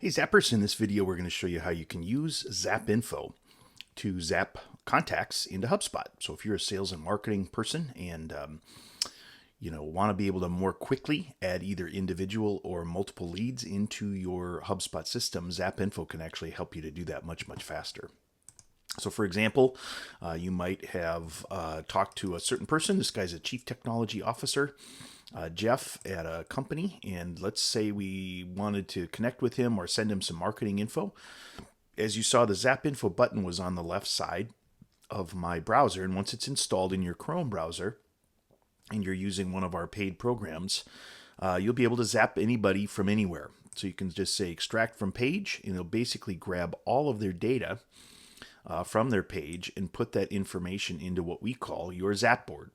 Hey Zappers, in this video we're going to show you how you can use Zap Info to zap contacts into HubSpot. So if you're a sales and marketing person and want to be able to more quickly add either individual or multiple leads into your HubSpot system, Zap Info can actually help you to do that much faster. So, for example, you might have talked to a certain person. This guy's a chief technology officer, Jeff, at a company, and let's say we wanted to connect with him or send him some marketing info. As you saw, the Zap Info button was on the left side of my browser, and once it's installed in your Chrome browser and you're using one of our paid programs, you'll be able to zap anybody from anywhere. So you can just say extract from page, and it'll basically grab all of their data from their page and put that information into what we call your Zap board.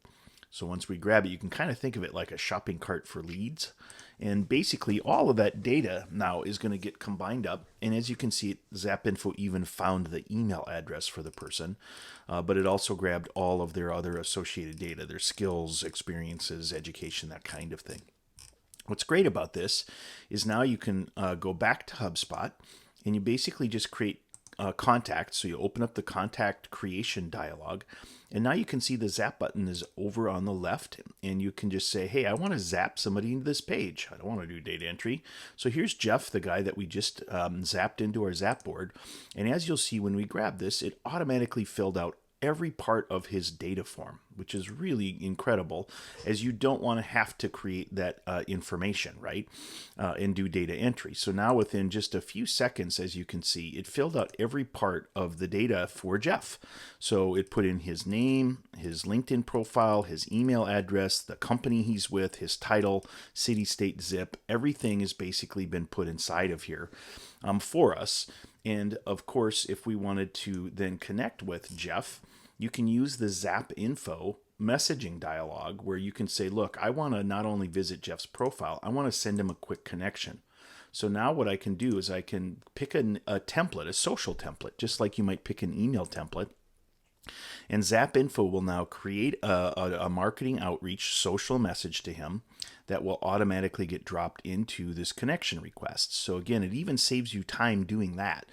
So once we grab it, you can kind of think of it like a shopping cart for leads. And basically all of that data now is going to get combined up. And as you can see, Zap Info even found the email address for the person, but it also grabbed all of their other associated data, their skills, experiences, education, that kind of thing. What's great about this is now you can go back to HubSpot and you basically just create contact. So you open up the contact creation dialog, and now you can see the zap button is over on the left, and you can just say, hey, I want to zap somebody into this page. I don't want to do data entry. So here's Jeff, the guy that we just zapped into our zap board. And as you'll see, when we grab this, it automatically filled out every part of his data form, which is really incredible, as you don't want to have to create that information, right, and do data entry. So now within just a few seconds, as you can see, it filled out every part of the data for Jeff. So it put in his name, his LinkedIn profile, his email address, the company he's with, his title, city, state, zip. Everything has basically been put inside of here for us. And of course, if we wanted to then connect with Jeff, you can use the Zap Info messaging dialog where you can say, look, I want to not only visit Jeff's profile, I want to send him a quick connection. So now what I can do is I can pick a template, a social template, just like you might pick an email template. And Zap Info will now create a marketing outreach social message to him that will automatically get dropped into this connection request. So again, it even saves you time doing that.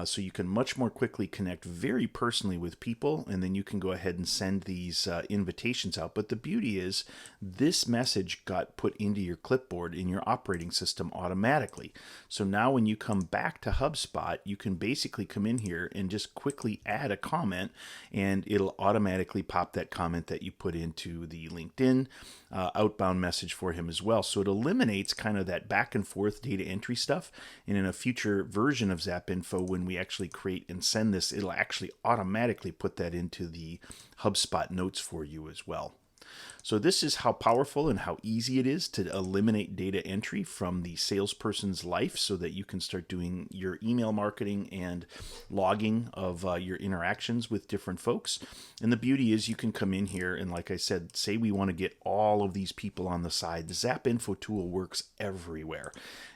So you can much more quickly connect very personally with people, and then you can go ahead and send these invitations out. But the beauty is this message got put into your clipboard in your operating system automatically. So now when you come back to HubSpot, you can basically come in here and just quickly add a comment, and it'll automatically pop that comment that you put into the LinkedIn outbound message for him as well. So it eliminates kind of that back and forth data entry stuff. And in a future version of Zap Info, when we actually create and send this, it'll actually automatically put that into the HubSpot notes for you as well. So this is how powerful and how easy it is to eliminate data entry from the salesperson's life so that you can start doing your email marketing and logging of your interactions with different folks. And the beauty is you can come in here and, like I said, say we want to get all of these people on the side. The Zap Info tool works everywhere.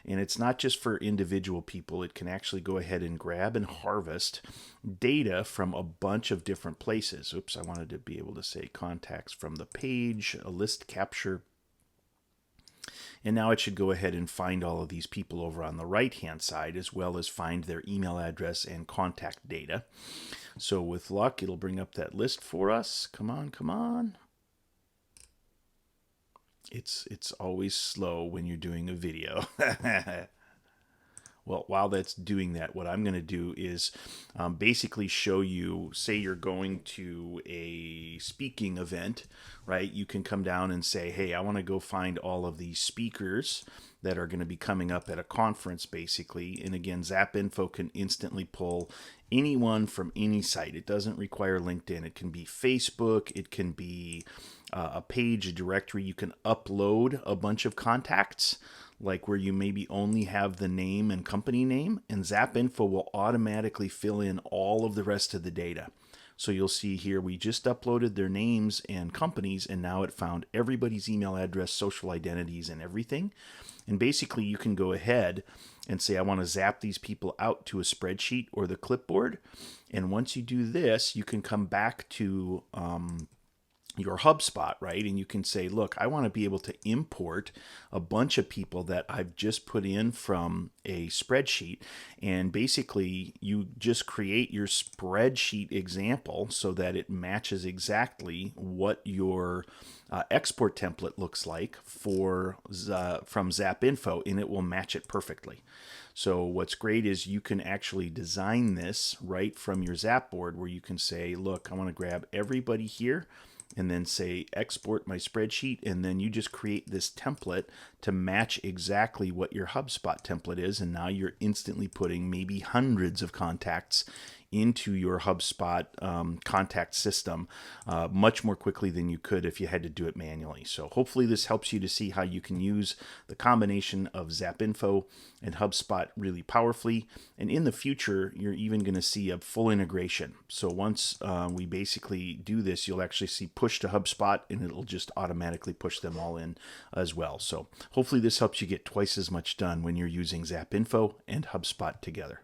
And it's not just for individual people. It can actually go ahead and grab and harvest data from a bunch of different places. Oops, I wanted to be able to say contacts from the page, a list capture. And now it should go ahead and find all of these people over on the right-hand side, as well as find their email address and contact data. So with luck, it'll bring up that list for us. Come on, come on. It's always slow when you're doing a video. Well, while that's doing that, what I'm going to do is basically show you, say you're going to a speaking event, right? You can come down and say, hey, I want to go find all of these speakers that are going to be coming up at a conference, basically. And again, Zap Info can instantly pull anyone from any site. It doesn't require LinkedIn. It can be Facebook. It can be a page, a directory. You can upload a bunch of contacts, like where you maybe only have the name and company name, and Zap Info will automatically fill in all of the rest of the data. So you'll see here we just uploaded their names and companies, and now it found everybody's email address, social identities, and everything. And basically you can go ahead and say, I want to zap these people out to a spreadsheet or the clipboard. And once you do this, you can come back to your HubSpot, right? And you can say, look, I want to be able to import a bunch of people that I've just put in from a spreadsheet. And basically, you just create your spreadsheet example so that it matches exactly what your export template looks like from ZapInfo, and it will match it perfectly. So what's great is you can actually design this right from your Zap board, where you can say, look, I want to grab everybody here and then say export my spreadsheet, and then you just create this template to match exactly what your HubSpot template is, and now you're instantly putting maybe hundreds of contacts into your HubSpot contact system much more quickly than you could if you had to do it manually. So hopefully this helps you to see how you can use the combination of ZapInfo and HubSpot really powerfully. And in the future, you're even going to see a full integration. So once we basically do this, you'll actually see push to HubSpot, and it'll just automatically push them all in as well. So hopefully this helps you get twice as much done when you're using ZapInfo and HubSpot together.